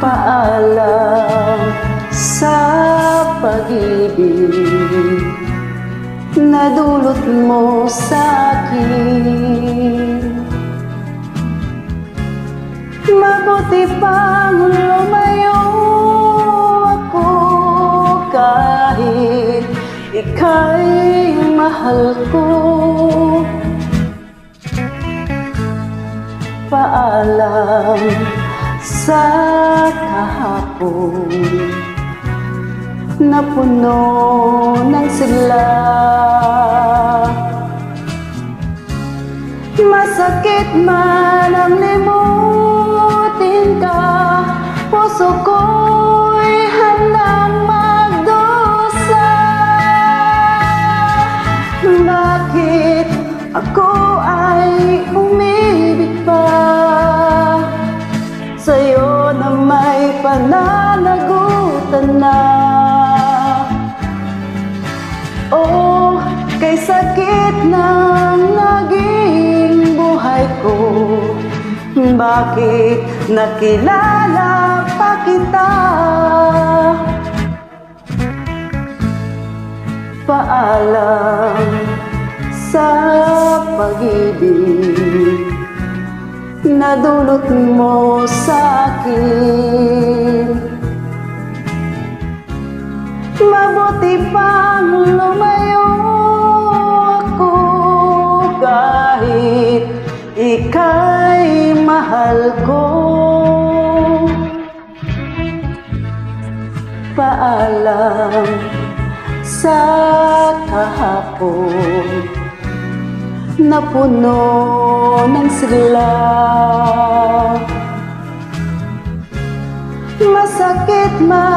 Paalam sa pag-ibig na dulot mo sa'kin. Mabuti pang lumayo ako kahit ika'y mahal ko. Paalam sa kahapon na puno ng sigla. Masakit man ang limutin ka, puso ko'y handang magdusa. Bakit ako ay umibig pa sa'yo na may pananagutan na? Oh, kay sakit ng naging buhay ko, bakit nakilala pa kita? Paalam sa pag-ibig na dulot mo sa'kin. Mabuti pang lumayo ako kahit ika'y mahal ko. Paalam sa kahapon na puno ng sigla. Masakit man